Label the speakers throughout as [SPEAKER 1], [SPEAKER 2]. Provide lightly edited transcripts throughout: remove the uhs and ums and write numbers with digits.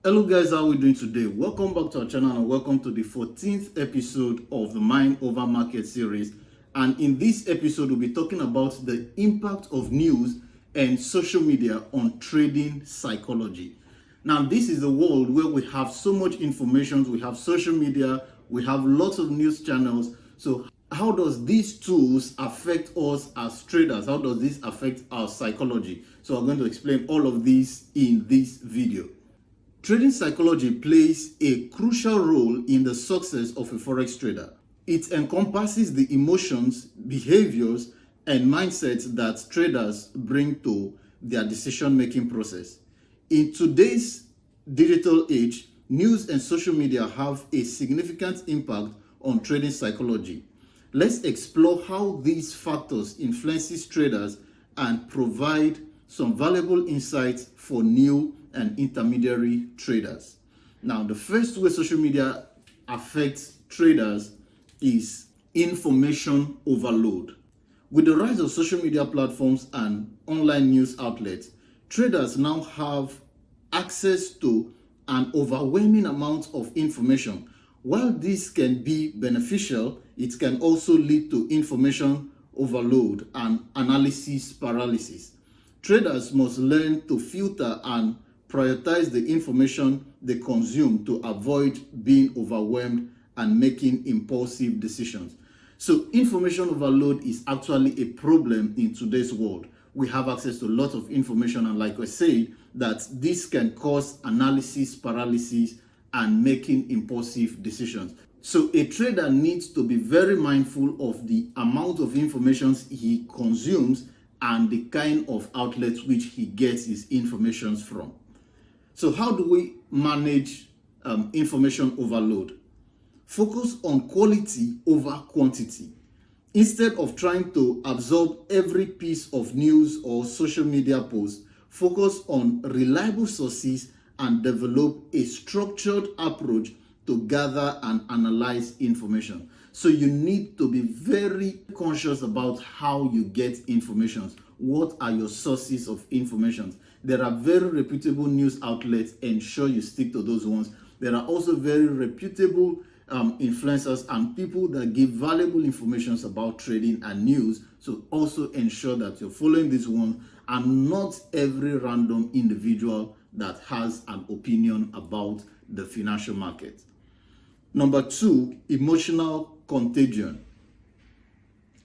[SPEAKER 1] Hello guys, how are we doing today? Welcome back to our channel and welcome to the 14th episode of the Mind Over Market series. And in this episode, we'll be talking about the impact of news and social media on trading psychology. Now, this is a world where we have so much information, we have social media, we have lots of news channels. So how does these tools affect us as traders? How does this affect our psychology? So I'm going to explain all of this in this video. Trading psychology plays a crucial role in the success of a forex trader. It encompasses the emotions, behaviors, and mindsets that traders bring to their decision-making process. In today's digital age, news and social media have a significant impact on trading psychology. Let's explore how these factors influences traders and provide some valuable insights for new and intermediary traders. Now, the first way social media affects traders is information overload. With the rise of social media platforms and online news outlets, traders now have access to an overwhelming amount of information. While this can be beneficial, it can also lead to information overload and analysis paralysis. Traders must learn to filter and prioritize the information they consume to avoid being overwhelmed and making impulsive decisions. So information overload is actually a problem in today's world. We have access to a lot of information, and like I said, that this can cause analysis paralysis and making impulsive decisions. So a trader needs to be very mindful of the amount of information he consumes and the kind of outlets which he gets his information from. So how do we manage information overload? Focus on quality over quantity. Instead of trying to absorb every piece of news or social media post, focus on reliable sources and develop a structured approach to gather and analyze information. So you need to be very conscious about how you get information. What are your sources of information? There are very reputable news outlets. Ensure you stick to those ones. There are also very reputable influencers and people that give valuable information about trading and news. So also ensure that you're following this one and not every random individual that has an opinion about the financial market. Number two, emotional contagion.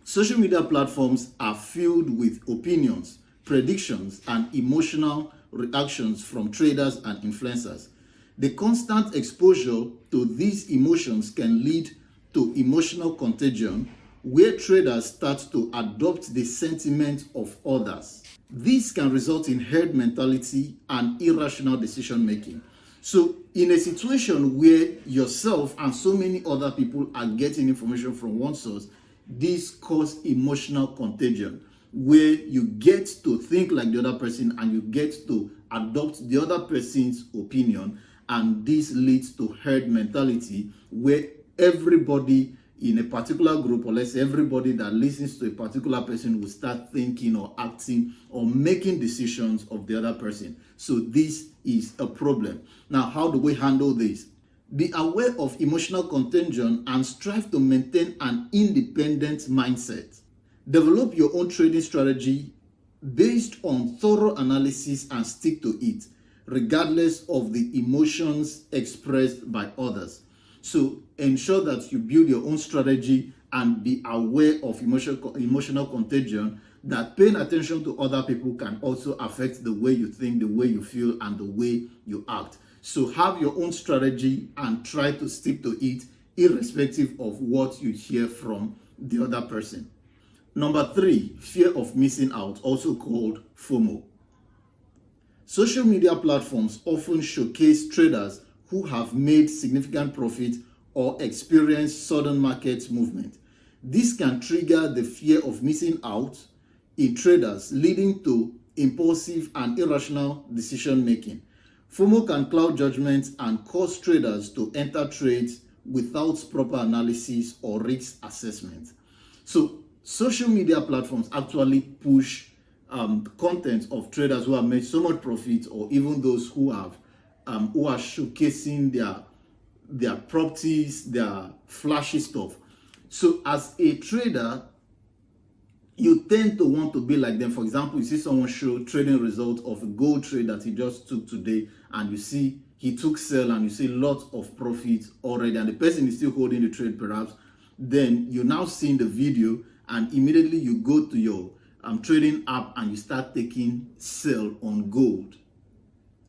[SPEAKER 1] Social media platforms are filled with opinions, predictions, and emotional reactions from traders and influencers. The constant exposure to these emotions can lead to emotional contagion, where traders start to adopt the sentiment of others. This can result in herd mentality and irrational decision making. So in a situation where yourself and so many other people are getting information from one source, this causes emotional contagion, where you get to think like the other person and you get to adopt the other person's opinion, and this leads to herd mentality, where everybody in a particular group, or let's say everybody that listens to a particular person, will start thinking or acting or making decisions of the other person. So this is a problem. Now, how do we handle this? Be aware of emotional contagion and strive to maintain an independent mindset. Develop your own trading strategy based on thorough analysis and stick to it, regardless of the emotions expressed by others. So ensure that you build your own strategy and be aware of emotional contagion, that paying attention to other people can also affect the way you think, the way you feel, and the way you act. So have your own strategy and try to stick to it, irrespective of what you hear from the other person. Number three, fear of missing out, also called FOMO. Social media platforms often showcase traders who have made significant profit or experienced sudden market movement. This can trigger the fear of missing out in traders, leading to impulsive and irrational decision making. FOMO can cloud judgment and cause traders to enter trades without proper analysis or risk assessment. So social media platforms actually push content of traders who have made so much profit, or even those who have who are showcasing their properties, their flashy stuff. So as a trader, you tend to want to be like them. For example, you see someone show trading results of a gold trade that he just took today, and you see he took sell and you see lots of profit already, and the person is still holding the trade perhaps. Then you're now seeing the video and immediately you go to your trading app and you start taking sell on gold.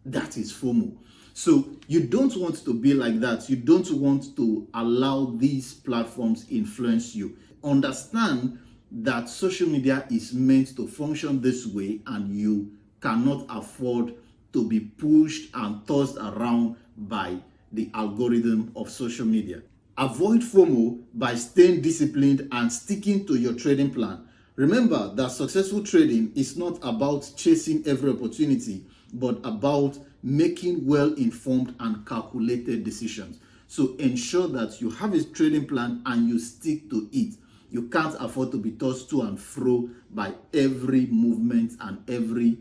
[SPEAKER 1] That is FOMO. So you don't want to be like that. You don't want to allow these platforms influence you. Understand that social media is meant to function this way, and you cannot afford to be pushed and tossed around by the algorithm of social media. Avoid FOMO by staying disciplined and sticking to your trading plan. Remember that successful trading is not about chasing every opportunity, but about making well-informed and calculated decisions. So ensure that you have a trading plan and you stick to it. You can't afford to be tossed to and fro by every movement and every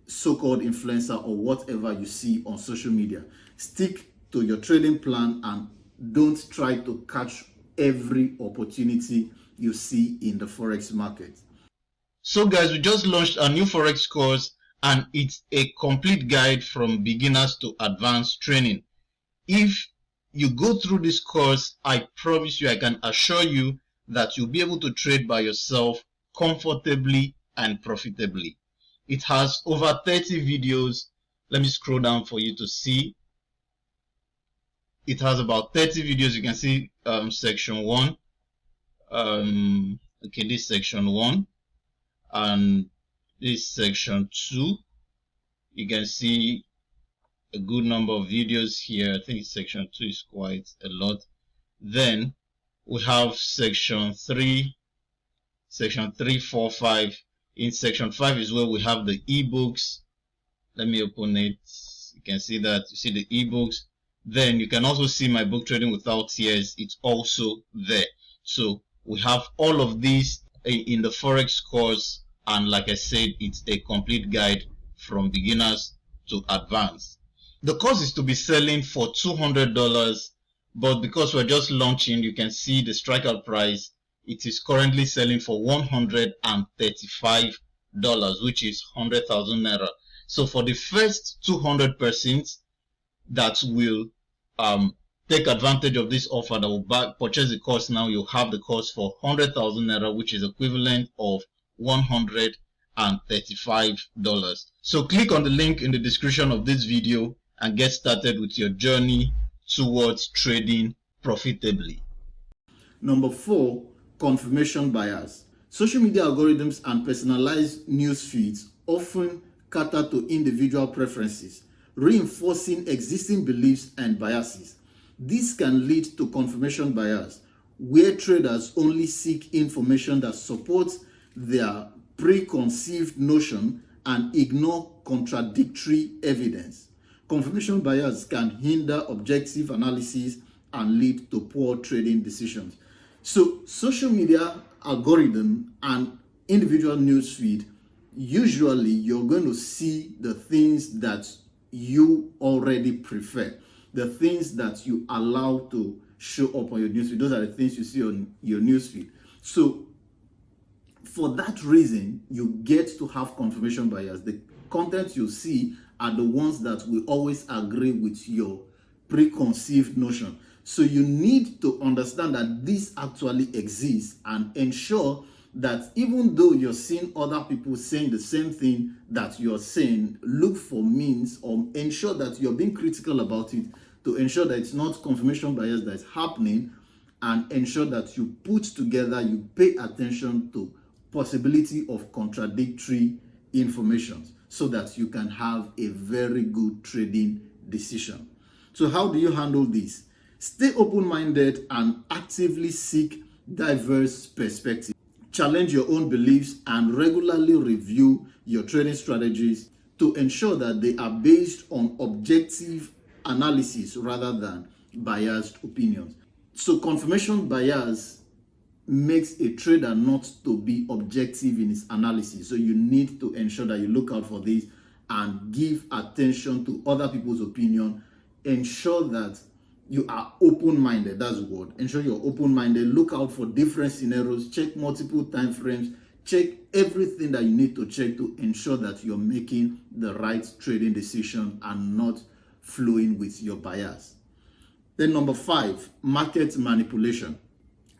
[SPEAKER 1] so-called influencer or whatever you see on social media. Stick to your trading plan and don't try to catch every opportunity you see in the Forex market.
[SPEAKER 2] So guys, we just launched a new Forex course, and it's a complete guide from beginners to advanced training. If you go through this course, I promise you, I can assure you that you'll be able to trade by yourself comfortably and profitably. It has over 30 videos. Let me scroll down for you to see. It has about 30 videos. You can see section 1. Okay, this section 1 and this section 2. You can see a good number of videos here. I think section 2 is quite a lot. Then we have section 3, 4, 5. In section 5 is where we have the ebooks. Let me open it. You can see that. You see the ebooks. Then you can also see my book, Trading Without Tears. It's also there. So we have all of these in the Forex course, and like I said, it's a complete guide from beginners to advanced. The course is to be selling for $200, but because we're just launching, you can see the strikeout price. It is currently selling for $135, which is 100,000 naira. So for the first 200 persons that will take advantage of this offer, that will purchase the course now, you'll have the course for 100,000 naira, which is equivalent of $135. So click on the link in the description of this video and get started with your journey towards trading profitably.
[SPEAKER 1] Number 4, confirmation bias. Social media algorithms and personalized news feeds often cater to individual preferences, reinforcing existing beliefs and biases. This can lead to confirmation bias, where traders only seek information that supports their preconceived notion and ignore contradictory evidence. Confirmation bias can hinder objective analysis and lead to poor trading decisions. So social media algorithm and individual news feed, usually you're going to see the things that you already prefer, the things that you allow to show up on your newsfeed. Those are the things you see on your newsfeed. So for that reason, you get to have confirmation bias. The content you see are the ones that will always agree with your preconceived notion. So you need to understand that this actually exists and ensure that even though you're seeing other people saying the same thing that you're saying, look for means or ensure that you're being critical about it to ensure that it's not confirmation bias that's happening, and ensure that you put together, you pay attention to possibility of contradictory information so that you can have a very good trading decision. So how do you handle this? Stay open-minded and actively seek diverse perspectives. Challenge your own beliefs and regularly review your trading strategies to ensure that they are based on objective analysis rather than biased opinions. So confirmation bias makes a trader not to be objective in his analysis. So you need to ensure that you look out for this and give attention to other people's opinion. Ensure that you are open-minded. That's the word. Ensure you're open-minded. Look out for different scenarios. Check multiple time frames. Check everything that you need to check to ensure that you're making the right trading decision and not flowing with your bias. Then number 5, market manipulation.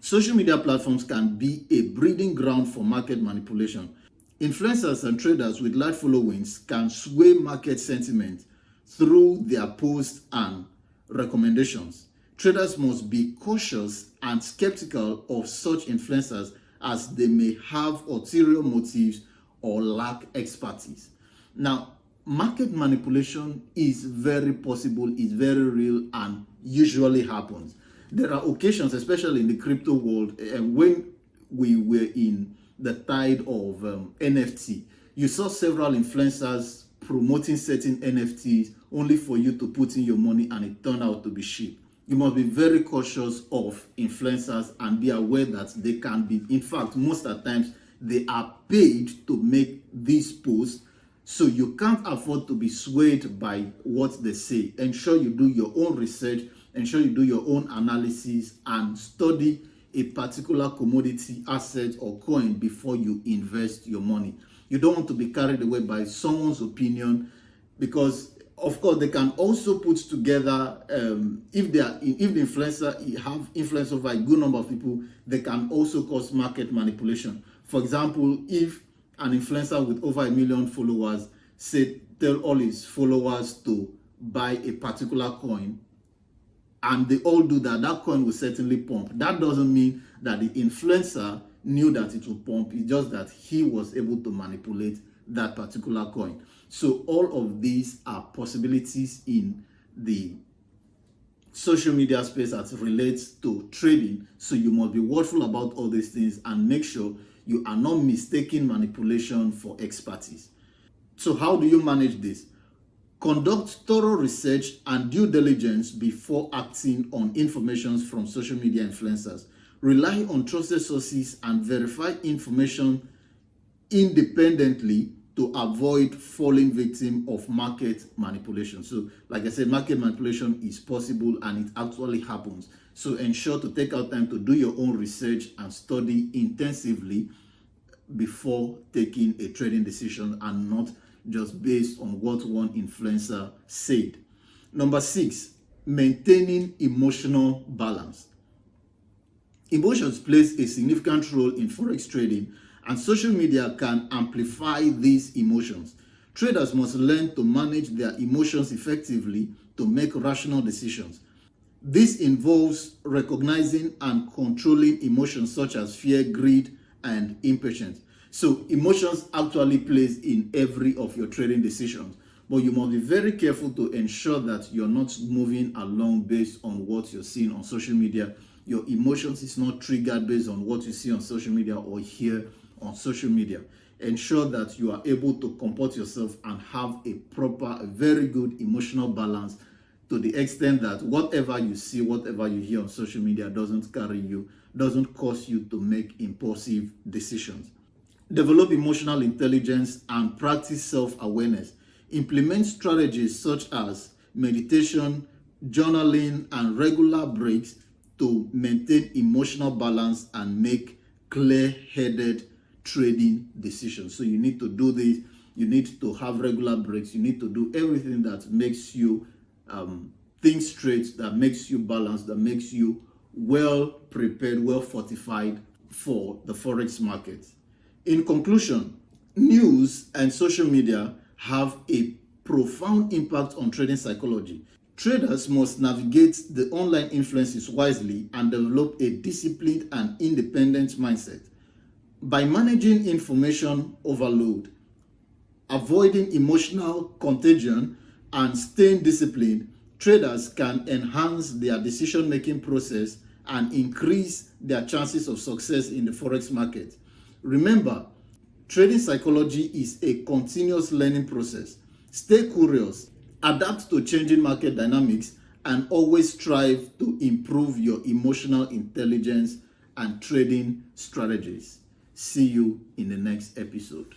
[SPEAKER 1] Social media platforms can be a breeding ground for market manipulation. Influencers and traders with large followings can sway market sentiment through their posts and recommendations. Traders must be cautious and skeptical of such influencers, as they may have ulterior motives or lack expertise. Now, market manipulation is very possible, is very real, and usually happens. There are occasions, especially in the crypto world, when we were in the tide of NFT, you saw several influencers promoting certain NFTs only for you to put in your money and it turned out to be cheap. You must be very cautious of influencers and be aware that they can be, in fact, most of the times, they are paid to make these posts. So you can't afford to be swayed by what they say. Ensure you do your own research, ensure you do your own analysis and study a particular commodity, asset or coin before you invest your money. You don't want to be carried away by someone's opinion, because of course they can also put together, if the influencer have influence over a good number of people, they can also cause market manipulation. For example, if an influencer with over 1 million followers tell all his followers to buy a particular coin, and they all do that, that coin will certainly pump. That doesn't mean that the influencer knew that it would pump. It's just that he was able to manipulate that particular coin. So all of these are possibilities in the social media space as it relates to trading. So you must be watchful about all these things and make sure you are not mistaking manipulation for expertise. So how do you manage this? Conduct thorough research and due diligence before acting on information from social media influencers. Rely on trusted sources and verify information independently to avoid falling victim of market manipulation. So, like I said, market manipulation is possible and it actually happens. So ensure to take out time to do your own research and study intensively before taking a trading decision, and not just based on what one influencer said. Number 6, maintaining emotional balance. Emotions plays a significant role in forex trading, and social media can amplify these emotions. Traders must learn to manage their emotions effectively to make rational decisions. This involves recognizing and controlling emotions such as fear, greed, and impatience. So emotions actually plays in every of your trading decisions, but you must be very careful to ensure that you're not moving along based on what you're seeing on social media. Your emotions is not triggered based on what you see on social media or hear on social media. Ensure that you are able to comport yourself and have a proper, a very good emotional balance, to the extent that whatever you see, whatever you hear on social media doesn't cause you to make impulsive decisions. Develop emotional intelligence and practice self-awareness. Implement strategies such as meditation, journaling, and regular breaks to maintain emotional balance and make clear-headed trading decisions. So you need to do this. You need to have regular breaks. You need to do everything that makes you think straight, that makes you balanced, that makes you well prepared, well fortified for the forex market. In conclusion, news and social media have a profound impact on trading psychology. Traders must navigate the online influences wisely and develop a disciplined and independent mindset. By managing information overload, avoiding emotional contagion, and staying disciplined, traders can enhance their decision-making process and increase their chances of success in the forex market. Remember, trading psychology is a continuous learning process. Stay curious, adapt to changing market dynamics, and always strive to improve your emotional intelligence and trading strategies. See you in the next episode.